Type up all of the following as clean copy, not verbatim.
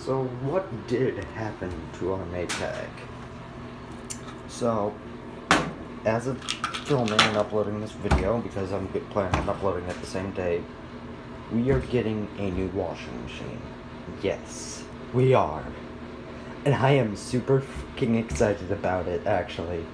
So what did happen to our Maytag? So, as of filming and uploading this video, because I'm planning on uploading it the same day, we are getting a new washing machine. Yes, we are. And I am super fucking excited about it, actually.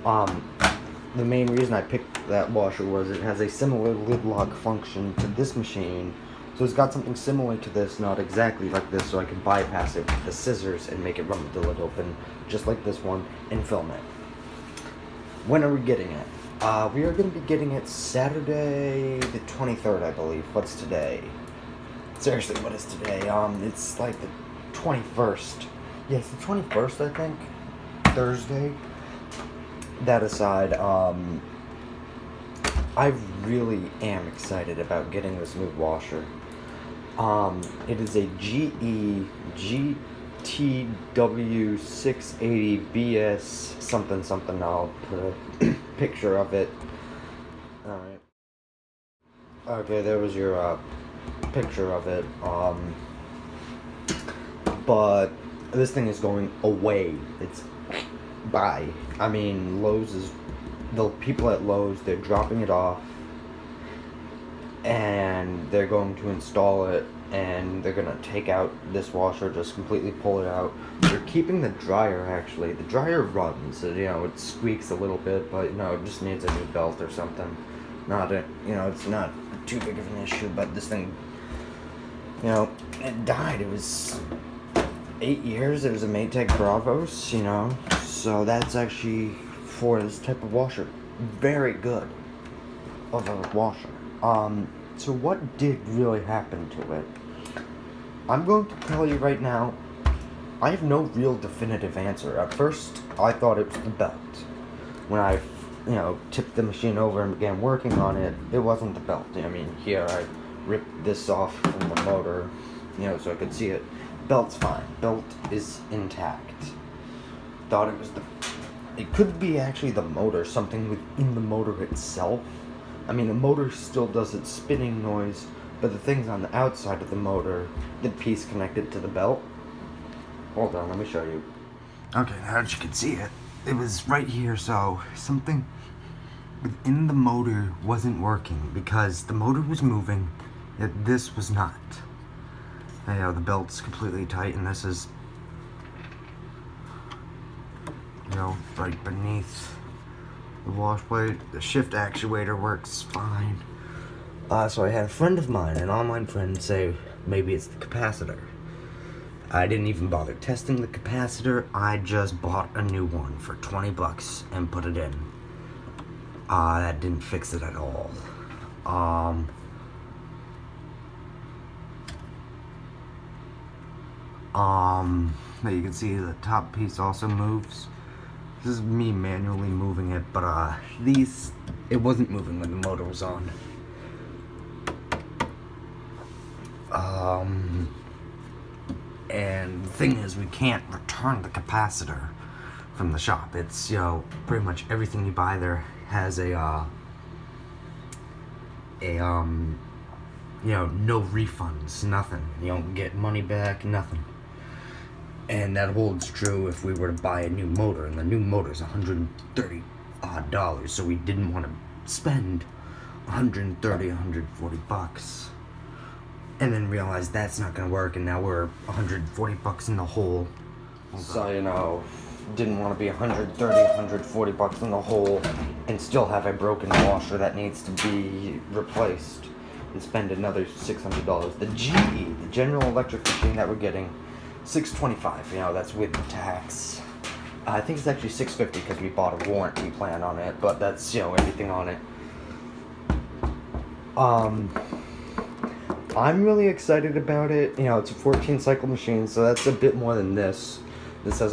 The main reason I picked that washer was it has a similar lid lock function to this machine. So it's got something similar to this, not exactly like this, so I can bypass it with the scissors and make it run with the lid open, just like this one, and film it. When are we getting it? We are going to be getting it Saturday the 23rd, I believe. What's today? Seriously, what is today? It's like the 21st. Yes, the 21st, I think. Thursday. That aside, I really am excited about getting this new washer. It is a GE GTW680BS something something. I'll put a picture of it. Alright. Okay, there was your picture of it. But this thing is going away. It's bye. I mean, the people at Lowe's, they're dropping it off, and they're going to install it, and they're going to take out this washer, just completely pull it out. They're keeping the dryer, actually. The dryer runs, it squeaks a little bit, but, it just needs a new belt or something. It's not too big of an issue, but this thing, it died. It was 8 years. It was a Maytag Bravos, so that's actually for this type of washer. Very good of a washer. So what did really happen to it? I'm going to tell you right now, I have no real definitive answer. At first, I thought it was the belt. When I, tipped the machine over and began working on it, it wasn't the belt. I mean, here I ripped this off from the motor, so I could see it. Belt's fine. Belt is intact. Thought it was it could be actually the motor, something within the motor itself. I mean, the motor still does its spinning noise, but the thing's on the outside of the motor, the piece connected to the belt. Hold on, let me show you. Okay, now that you can see it, it was right here, so something within the motor wasn't working, because the motor was moving, yet this was not. The belt's completely tight, and this is right beneath the wash plate. The shift actuator works fine. So I had a friend of mine, an online friend, say maybe it's the capacitor. I didn't even bother testing the capacitor. I just bought a new one for 20 bucks and put it in. That didn't fix it at all. Now you can see the top piece also moves. This is me manually moving it, but it wasn't moving when the motor was on. And the thing is, we can't return the capacitor from the shop. It's, pretty much everything you buy there has no refunds, nothing. You don't get money back, nothing. And that holds true if we were to buy a new motor, and the new motor's $130 odd, so we didn't want to spend $130, $140, and then realize that's not going to work, and now we're $140 in the hole. So, didn't want to be $130, $140 in the hole, and still have a broken washer that needs to be replaced, and spend another $600. The GE, the General Electric machine that we're getting, $625, that's with the tax. I think it's actually $650 because we bought a warranty plan on it, but that's, everything on it. I'm really excited about it. It's a 14 cycle machine, so that's a bit more than this. This is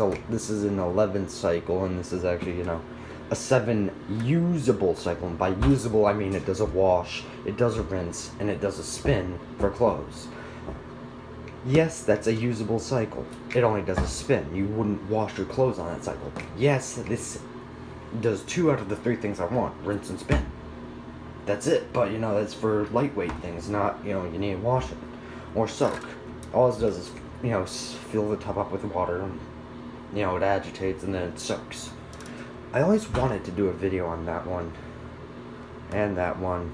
an 11 cycle, and this is actually, a 7 usable cycle. And by usable, I mean it does a wash, it does a rinse, and it does a spin for clothes. Yes, that's a usable cycle. It only does a spin. You wouldn't wash your clothes on that cycle. Yes, this does 2 out of the 3 things I want. Rinse and spin. That's it. But, that's for lightweight things, not, you need to wash it. Or soak. All it does is fill the tub up with water, and, it agitates and then it soaks. I always wanted to do a video on that one, and that one,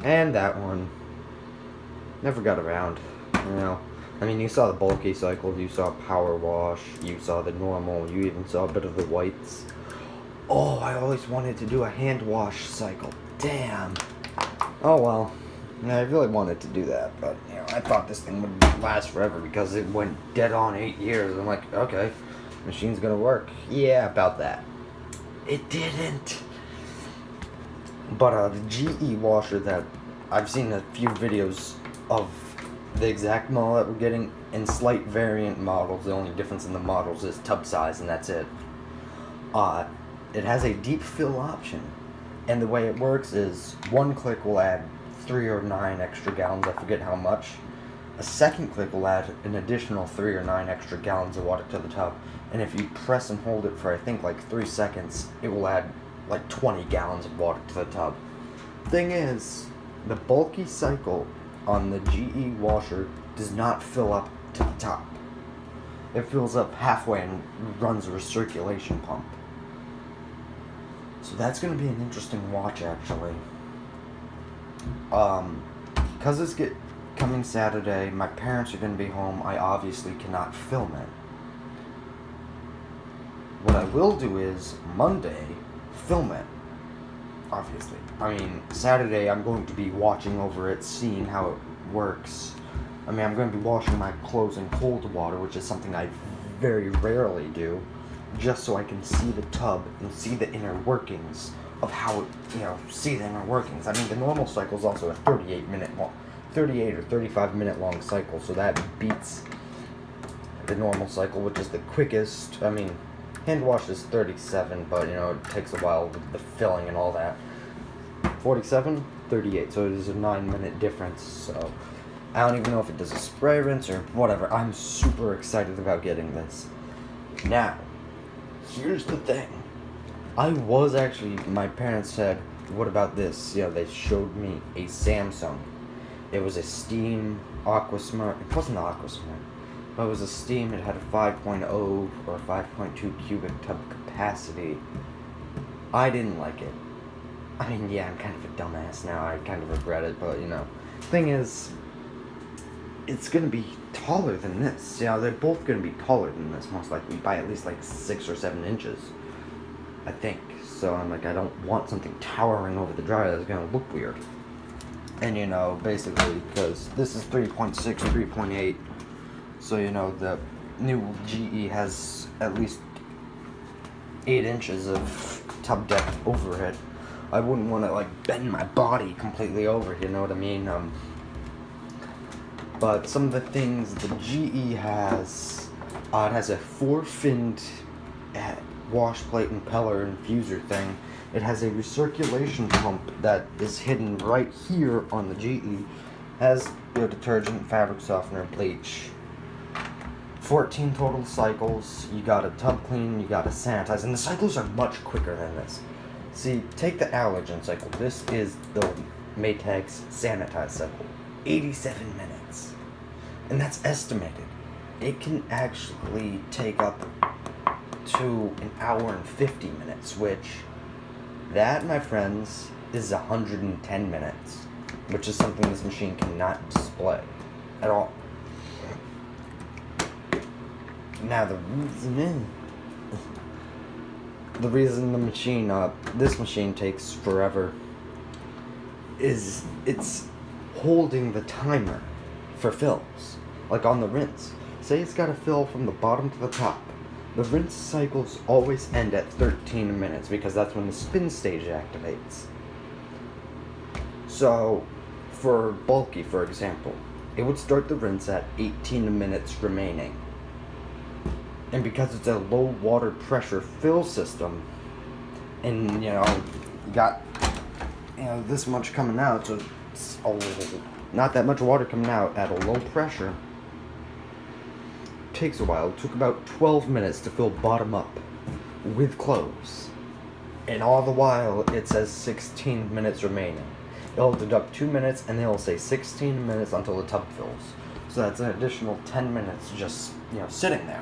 and that one. Never got around, I mean, you saw the bulky cycle, you saw power wash, you saw the normal, you even saw a bit of the whites. Oh, I always wanted to do a hand wash cycle. Damn. Oh well. Yeah, I really wanted to do that, but, I thought this thing would last forever because it went dead on 8 years. I'm like, okay, machine's gonna work. Yeah, about that. It didn't. But the GE washer that I've seen a few videos of the exact model that we're getting in slight variant models. The only difference in the models is tub size, and that's it. It has a deep fill option, and the way it works is one click will add 3 or 9 extra gallons. I forget how much. A second click will add an additional 3 or 9 extra gallons of water to the tub, and if you press and hold it for I think like 3 seconds, it will add like 20 gallons of water to the tub. Thing is, the bulky cycle on the GE washer does not fill up to the top. It fills up halfway and runs a recirculation pump. So that's going to be an interesting watch, actually. Because it's coming Saturday, my parents are going to be home. I obviously cannot film it. What I will do is Monday film it. Obviously. I mean, Saturday I'm going to be watching over it, seeing how it works. I mean, I'm going to be washing my clothes in cold water, which is something I very rarely do, just so I can see the tub and see the inner workings of how it, see the inner workings. I mean, the normal cycle is also a 38 or 35 minute long cycle, so that beats the normal cycle, which is the quickest. I mean, hand wash is 37, but, it takes a while with the filling and all that. 47, 38, so it is a 9-minute difference, so I don't even know if it does a spray rinse or whatever. I'm super excited about getting this. Now, here's the thing. My parents said, what about this? They showed me a Samsung. It was a Steam Aquasmart. It wasn't Aquasmart, but it was a Steam. It had a 5.0 or 5.2 cubic tub capacity. I didn't like it. I mean, yeah, I'm kind of a dumbass now. I kind of regret it, but, thing is, it's going to be taller than this. They're both going to be taller than this, most likely, by at least, 6 or 7 inches. I think. So I'm like, I don't want something towering over the dryer that's going to look weird. And, basically, because this is 3.6, 3.8, so, the new GE has at least 8 inches of tub depth over it. I wouldn't want to, bend my body completely over, you know what I mean? But some of the things the GE has, it has a 4-finned wash plate impeller infuser thing. It has a recirculation pump that is hidden right here on the GE. Has detergent, fabric softener, bleach. 14 total cycles. You got a tub clean, you got a sanitize, and the cycles are much quicker than this. See, take the allergen cycle. This is the Maytag's sanitize cycle. 87 minutes. And that's estimated. It can actually take up to an hour and 50 minutes, which, that, my friends, is 110 minutes, which is something this machine cannot display at all. Now, the reason this machine takes forever is it's holding the timer for fills, like on the rinse. Say it's got to fill from the bottom to the top. The rinse cycles always end at 13 minutes because that's when the spin stage activates. So, for bulky, for example, it would start the rinse at 18 minutes remaining. And because it's a low water pressure fill system, and you got this much coming out, so it's not that much water coming out at a low pressure. Takes a while. It took about 12 minutes to fill bottom up with close, and all the while it says 16 minutes remaining. It'll deduct 2 minutes and then it'll say 16 minutes until the tub fills. So that's an additional 10 minutes just, sitting there.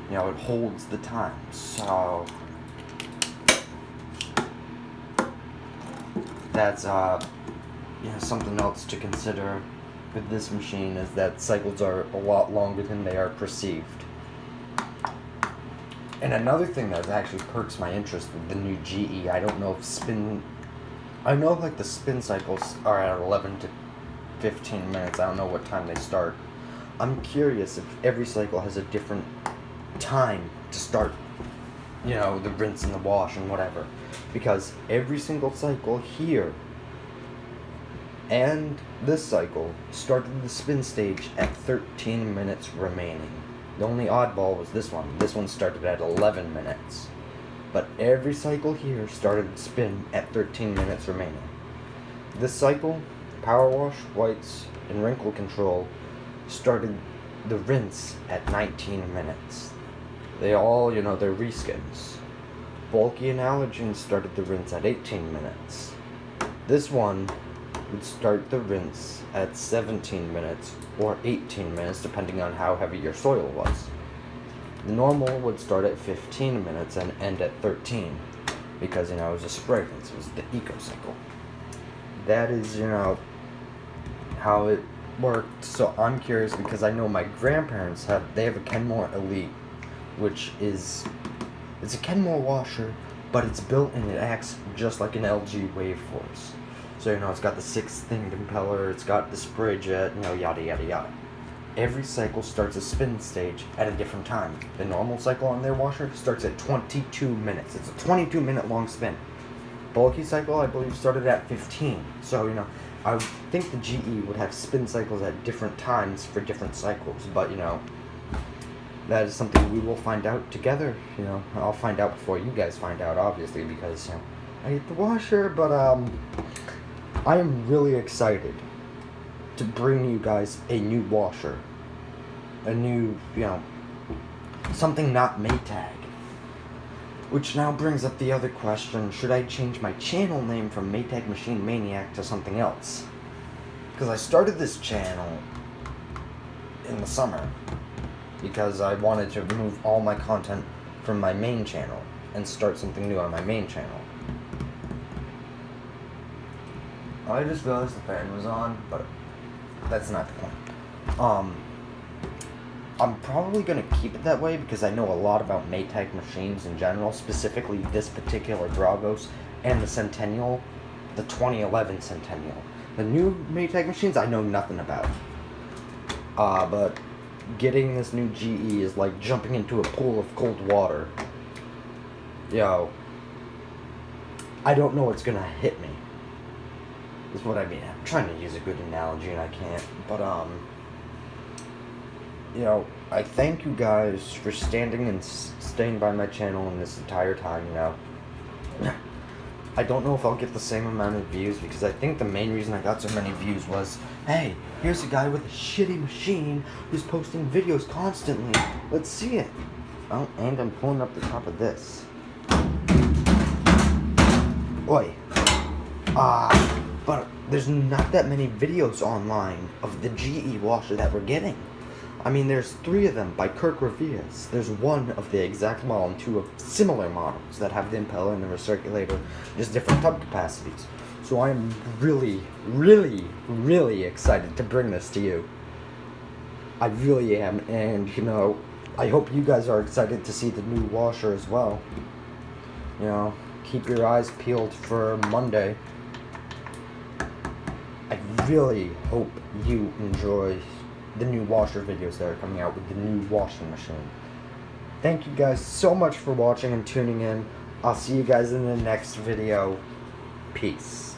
It holds the time. So that's, something else to consider with this machine is that cycles are a lot longer than they are perceived. And another thing that actually perks my interest with the new GE, I don't know if I know the spin cycles are at 11 to 15 minutes. I don't know what time they start. I'm curious if every cycle has a different time to start, the rinse and the wash and whatever. Because every single cycle here and this cycle started the spin stage at 13 minutes remaining. The only oddball was this one. This one started at 11 minutes. But every cycle here started spin at 13 minutes remaining. This cycle, power wash, whites, and wrinkle control started the rinse at 19 minutes. They all, they're reskins. Bulky and allergen started the rinse at 18 minutes. This one would start the rinse at 17 minutes or 18 minutes depending on how heavy your soil was. The normal would start at 15 minutes and end at 13 because, it was a spray rinse. It was the eco cycle. That is, how it worked. So I'm curious because I know my grandparents have a Kenmore Elite, which is, it's a Kenmore washer, but it's built and it acts just like an LG Wave Force. So, it's got the 6-thinged impeller, it's got the spray jet, yada yada yada. Every cycle starts a spin stage at a different time. The normal cycle on their washer starts at 22 minutes. It's a 22-minute long spin. Bulky cycle, I believe, started at 15. So, I would think the GE would have spin cycles at different times for different cycles. But, that is something we will find out together. I'll find out before you guys find out, obviously, because, I hate the washer. But, I am really excited to bring you guys a new washer. A new, something not Maytag. Which now brings up the other question, should I change my channel name from Maytag Machine Maniac to something else? Because I started this channel in the summer because I wanted to remove all my content from my main channel and start something new on my main channel. I just realized the fan was on, but that's not the point. I'm probably going to keep it that way because I know a lot about Maytag machines in general, specifically this particular Dragos and the Centennial, the 2011 Centennial. The new Maytag machines I know nothing about. But getting this new GE is like jumping into a pool of cold water. I don't know what's going to hit me. Is what I mean. I'm trying to use a good analogy and I can't. But, I thank you guys for standing and staying by my channel in this entire time, I don't know if I'll get the same amount of views because I think the main reason I got so many views was, hey, here's a guy with a shitty machine who's posting videos constantly. Let's see it. Oh, and I'm pulling up the top of this. Oi. But there's not that many videos online of the GE washer that we're getting. I mean, there's 3 of them by Kirk Revias. There's 1 of the exact model and 2 of similar models that have the impeller and the recirculator, just different tub capacities. So I am really, really, really excited to bring this to you. I really am, and, I hope you guys are excited to see the new washer as well. Keep your eyes peeled for Monday. I really hope you enjoy the new washer videos that are coming out with the new washing machine. Thank you guys so much for watching and tuning in. I'll see you guys in the next video. Peace.